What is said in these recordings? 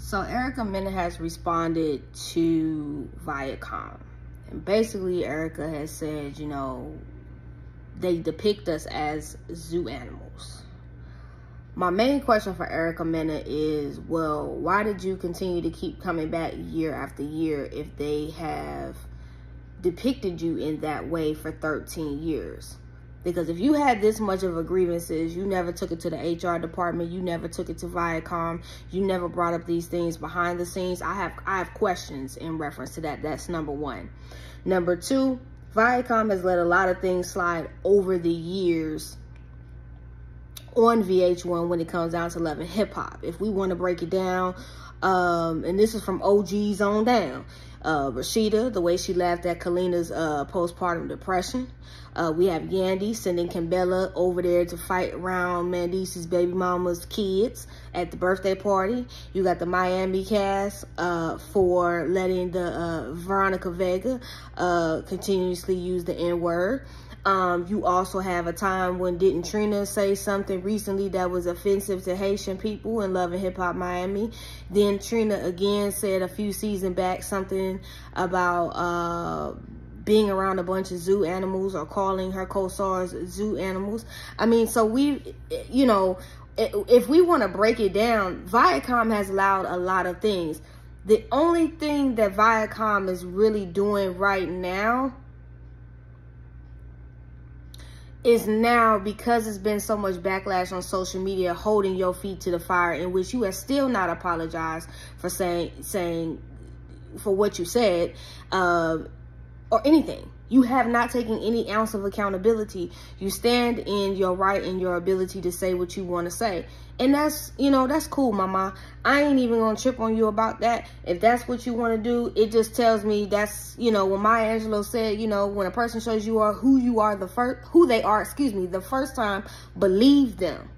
So Erica Mena has responded to Viacom. And basically Erica has said, you know, they depict us as zoo animals. My main question for Erica Mena is, well, why did you continue to keep coming back year after year if they have depicted you in that way for 13 years? Because if you had this much of a grievances, you never took it to the HR department, you never took it to Viacom, you never brought up these things behind the scenes. I have questions in reference to that. That's number one. Number two, Viacom has let a lot of things slide over the years on VH1 when it comes down to Love and Hip Hop. If we want to break it down, and this is from OGs on down. Rashida, the way she laughed at Kalina's postpartum depression. We have Yandy sending Kimbella over there to fight around Mandice's baby mama's kids at the birthday party. You got the Miami cast for letting the Veronica Vega continuously use the N-word. You also have a time when didn't Trina say something recently that was offensive to Haitian people in Love and Hip Hop Miami. Then Trina again said a few seasons back something about being around a bunch of zoo animals or calling her co-stars zoo animals. I mean, so we, you know, if we want to break it down, Viacom has allowed a lot of things. The only thing that Viacom is really doing right now is now, because it's been so much backlash on social media, holding your feet to the fire, in which you have still not apologized for saying for what you said, or anything. You have not taken any ounce of accountability. You stand in your right and your ability to say what you want to say. And that's, you know, that's cool, mama. I ain't even gonna trip on you about that. If that's what you want to do, it just tells me that's, you know, when Maya Angelou said, you know, when a person shows you are who you are the first time, believe them.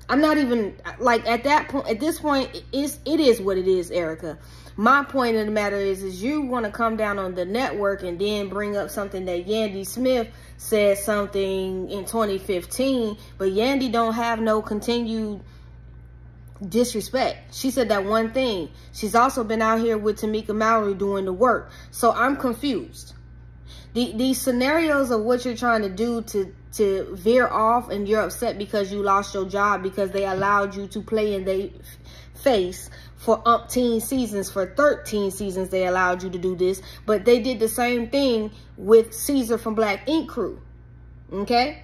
I'm not even, like, at that point, at this point, it is what it is, Erica. My point of the matter is you want to come down on the network and then bring up something that Yandy Smith said something in 2015, but Yandy don't have no continued disrespect. She said that one thing. She's also been out here with Tamika Mallory doing the work. So I'm confused. These scenarios of what you're trying to do to veer off, and you're upset because you lost your job because they allowed you to play in their face for umpteen seasons. For 13 seasons they allowed you to do this, but they did the same thing with Caesar from Black Ink Crew. Okay,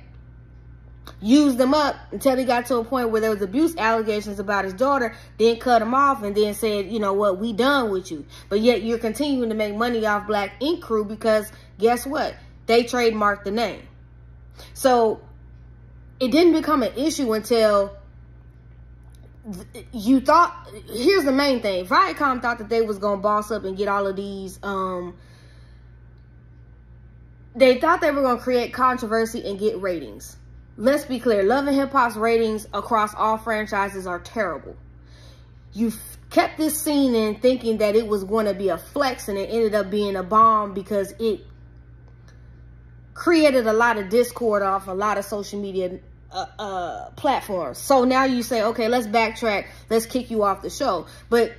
used them up until he got to a point where there was abuse allegations about his daughter, then cut him off and then said, you know what, we done with you. But yet you're continuing to make money off Black Ink Crew because guess what, they trademarked the name. So it didn't become an issue until you thought, here's the main thing, Viacom thought that they was gonna boss up and get all of these, they thought they were gonna create controversy and get ratings. Let's be clear, Love and Hip Hop's ratings across all franchises are terrible. You kept this scene in thinking that it was going to be a flex, and it ended up being a bomb because it created a lot of discord off a lot of social media platforms. So now you say, okay, let's backtrack, let's kick you off the show. But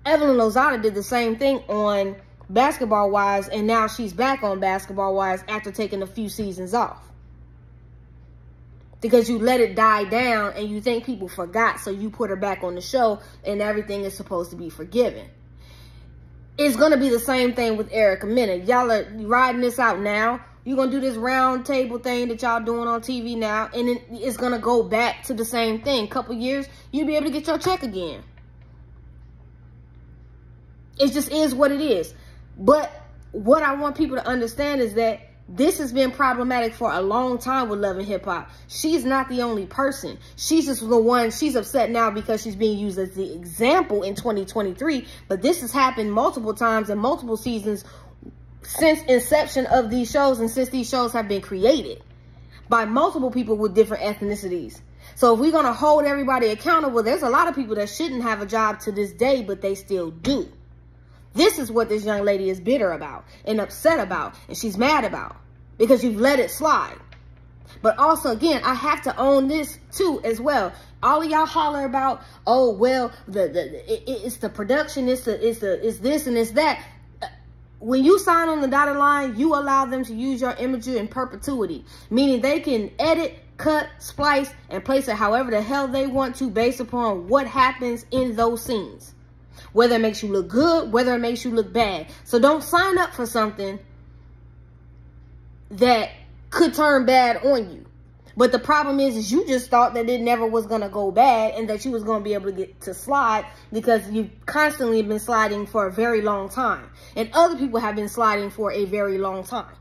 Evelyn Lozada did the same thing on Basketball Wives, and now she's back on Basketball Wives after taking a few seasons off. Because you let it die down and you think people forgot, so you put her back on the show and everything is supposed to be forgiven. It's going to be the same thing with Erica Mena. Y'all are riding this out now. You're going to do this round table thing that y'all doing on TV now, and it's going to go back to the same thing. Couple years, you'll be able to get your check again. It just is what it is. But what I want people to understand is that this has been problematic for a long time with Love and Hip Hop. She's not the only person. She's just the one. She's upset now because she's being used as the example in 2023. But this has happened multiple times in multiple seasons since inception of these shows, and since these shows have been created by multiple people with different ethnicities. So if we're going to hold everybody accountable, there's a lot of people that shouldn't have a job to this day, but they still do. This is what this young lady is bitter about and upset about, and she's mad about, because you've let it slide. But also, again, I have to own this too as well. All of y'all holler about, oh well, it's the production, it's this and it's that. When you sign on the dotted line, you allow them to use your imagery in perpetuity, meaning they can edit, cut, splice, and place it however the hell they want to based upon what happens in those scenes. Whether it makes you look good, whether it makes you look bad. So don't sign up for something that could turn bad on you. But the problem is you just thought that it never was going to go bad and that you was going to be able to get to slide because you've constantly been sliding for a very long time. And other people have been sliding for a very long time.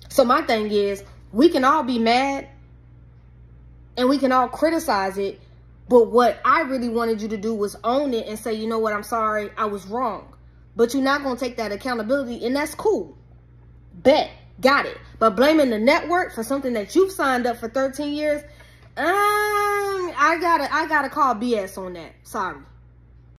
So my thing is, we can all be mad and we can all criticize it. But what I really wanted you to do was own it and say, you know what, I'm sorry, I was wrong. But you're not going to take that accountability, and that's cool. Bet. Got it. But blaming the network for something that you've signed up for 13 years, I gotta call BS on that. Sorry.